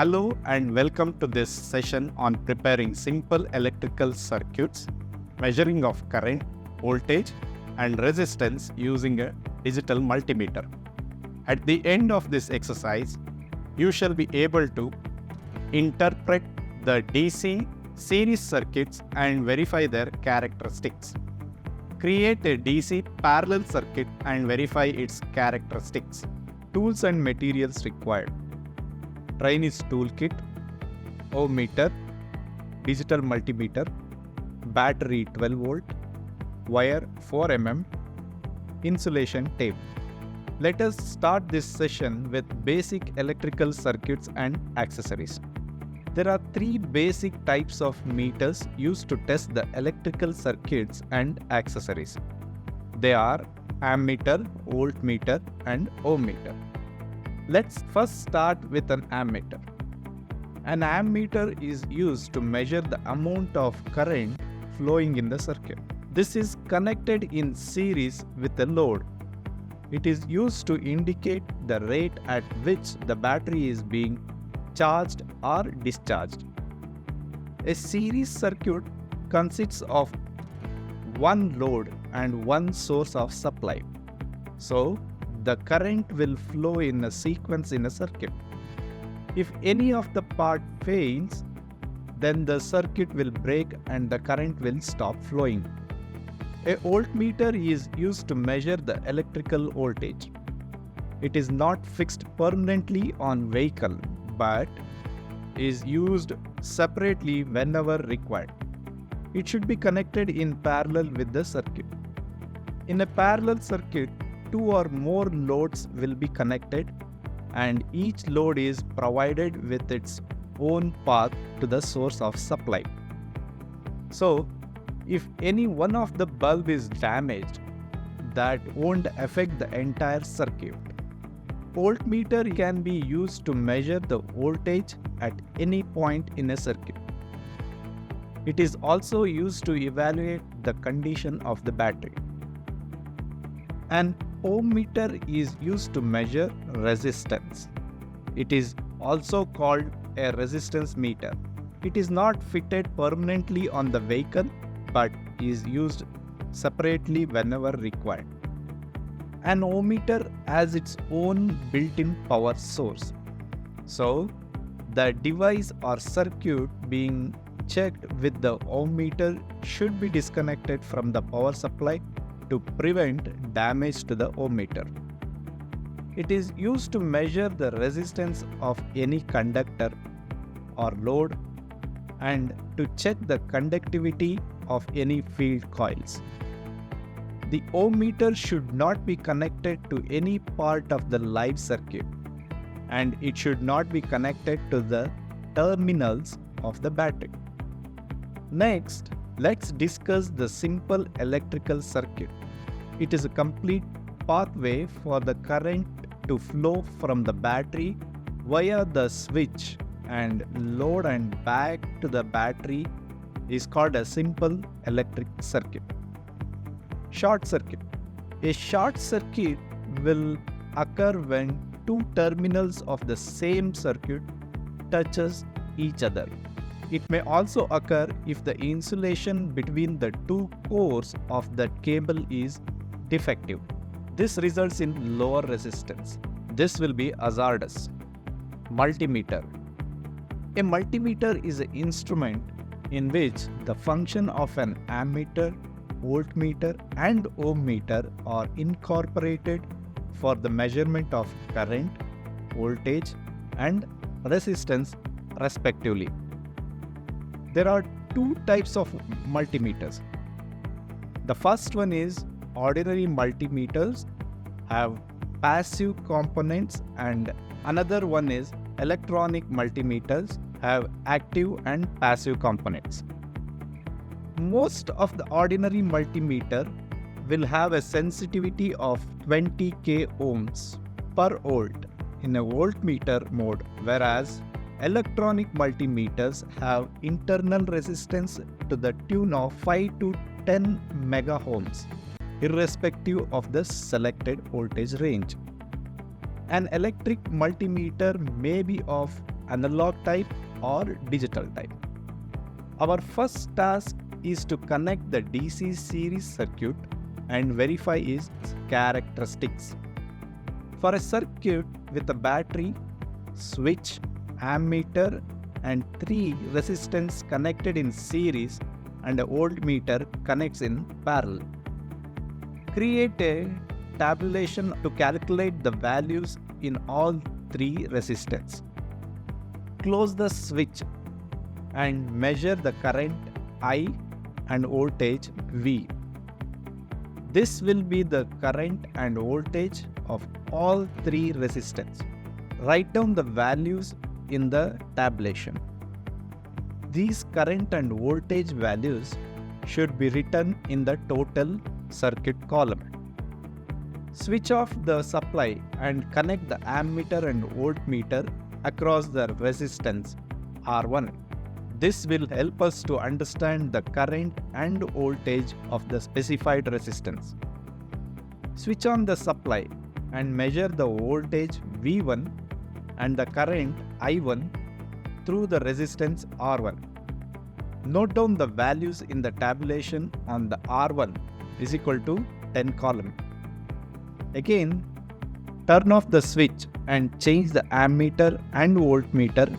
Hello and welcome to this session on preparing simple electrical circuits, measuring of current, voltage and resistance using a digital multimeter. At the end of this exercise, you shall be able to interpret the DC series circuits and verify their characteristics. Create a DC parallel circuit and verify its characteristics. Tools and materials required. Trainees toolkit, ohmmeter, digital multimeter, battery 12 volt, wire 4 mm, insulation tape. Let us start this session with basic electrical circuits and accessories. There are three basic types of meters used to test the electrical circuits and accessories. They are ammeter, voltmeter and ohmmeter. Let's first start with an ammeter. An ammeter is used to measure the amount of current flowing in the circuit. This is connected in series with a load. It is used to indicate the rate at which the battery is being charged or discharged. A series circuit consists of one load and one source of supply. So, the current will flow in a sequence in a circuit. If any of the part fails, then the circuit will break and the current will stop flowing. A voltmeter is used to measure the electrical voltage. It is not fixed permanently on vehicle, but is used separately whenever required. It should be connected in parallel with the circuit. In a parallel circuit, two or more loads will be connected and each load is provided with its own path to the source of supply. So, if any one of the bulb is damaged, that won't affect the entire circuit. Voltmeter can be used to measure the voltage at any point in a circuit. It is also used to evaluate the condition of the battery. An ohmmeter is used to measure resistance. It is also called a resistance meter. It is not fitted permanently on the vehicle but is used separately whenever required. An ohmmeter has its own built-in power source. So, the device or circuit being checked with the ohmmeter should be disconnected from the power supply to prevent damage to the ohmmeter. It is used to measure the resistance of any conductor or load and to check the conductivity of any field coils. The ohmmeter should not be connected to any part of the live circuit and it should not be connected to the terminals of the battery. Next, let's discuss the simple electrical circuit. It is a complete pathway for the current to flow from the battery via the switch and load and back to the battery is called a simple electric circuit. Short circuit. A short circuit will occur when two terminals of the same circuit touches each other. It may also occur if the insulation between the two cores of the cable is defective. This results in lower resistance. This will be hazardous. Multimeter. A multimeter is an instrument in which the function of an ammeter, voltmeter and ohmmeter are incorporated for the measurement of current, voltage and resistance respectively. There are two types of multimeters. The first one is ordinary multimeters have passive components and another one is electronic multimeters have active and passive components. Most of the ordinary multimeter will have a sensitivity of 20k ohms per volt in a voltmeter mode, whereas electronic multimeters have internal resistance to the tune of 5 to 10 mega ohms, irrespective of the selected voltage range. An electric multimeter may be of analog type or digital type. Our first task is to connect the DC series circuit and verify its characteristics. For a circuit with a battery, switch, ammeter and 3 resistors connected in series and a voltmeter connects in parallel. Create a tabulation to calculate the values in all 3 resistors. Close the switch and measure the current I and voltage V. This will be the current and voltage of all 3 resistors. Write down the values in the tabulation. These current and voltage values should be written in the total circuit column. Switch off the supply and connect the ammeter and voltmeter across the resistance R1. This will help us to understand the current and voltage of the specified resistance. Switch on the supply and measure the voltage V1 and the current I1 through the resistance R1. Note down the values in the tabulation on the R1 is equal to 10 column. Again, turn off the switch and change the ammeter and voltmeter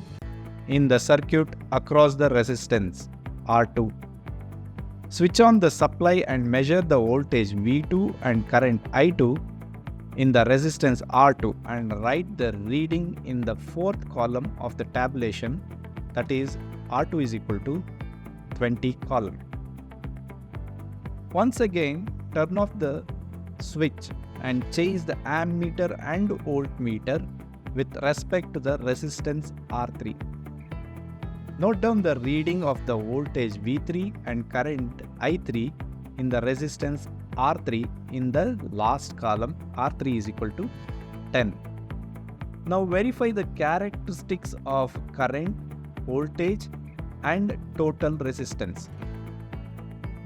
in the circuit across the resistance R2. Switch on the supply and measure the voltage V2 and current I2 in the resistance R2 and write the reading in the 4th column of the tabulation, that is R2 is equal to 20 column. Once again, turn off the switch and change the ammeter and voltmeter with respect to the resistance R3. Note down the reading of the voltage V3 and current I3 in the resistance R3 in the last column. R3 is equal to 10. Now verify the characteristics of current, voltage and total resistance.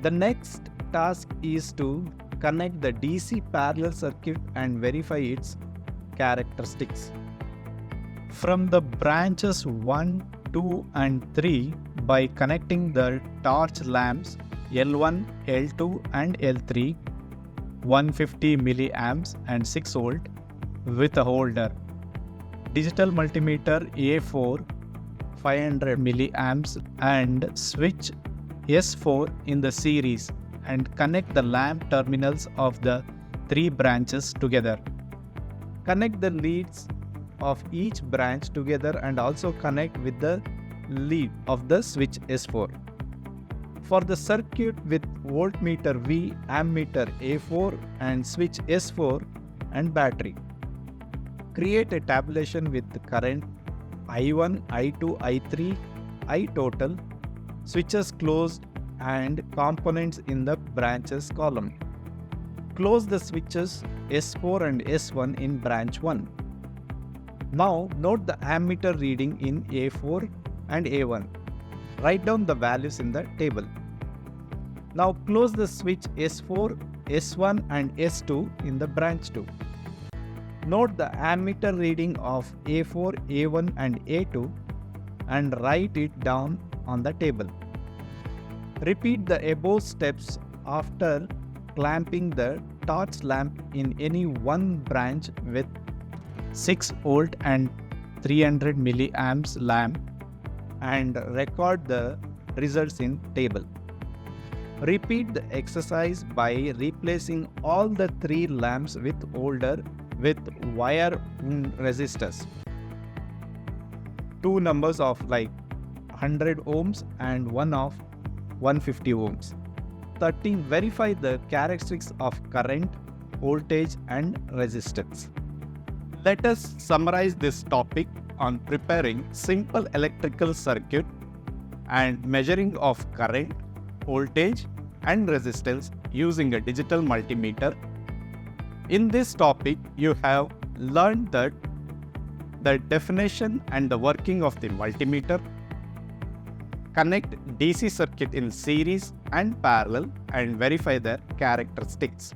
The next task is to connect the DC parallel circuit and verify its characteristics. From the branches 1, 2 and 3 by connecting the torch lamps L1, L2 and L3 150 milliamps and 6 volt with a holder. Digital multimeter A4 500 milliamps and switch S4 in the series and connect the lamp terminals of the 3 branches together. Connect the leads of each branch together and also connect with the lead of the switch S4. For the circuit with voltmeter V, ammeter A4 and switch S4 and battery, create a tabulation with the current I1, I2, I3, I total, switches closed and components in the branches column. Close the switches S4 and S1 in branch 1. Now note the ammeter reading in A4 and A1. Write down the values in the table. Now close the switch S4, S1 and S2 in the branch 2. Note the ammeter reading of A4, A1 and A2 and write it down on the table. Repeat the above steps after clamping the torch lamp in any one branch with 6 volt and 300 milliamps lamp and record the results in table. Repeat the exercise by replacing all the 3 lamps with holder with wire resistors. 2 numbers of like 100 ohms and 1 of 150 ohms. 13. Verify the characteristics of current, voltage and resistance. Let us summarize this topic on preparing simple electrical circuit and measuring of current, voltage and resistance using a digital multimeter. In this topic, you have learned that the definition and the working of the multimeter, connect DC circuit in series and parallel and verify their characteristics.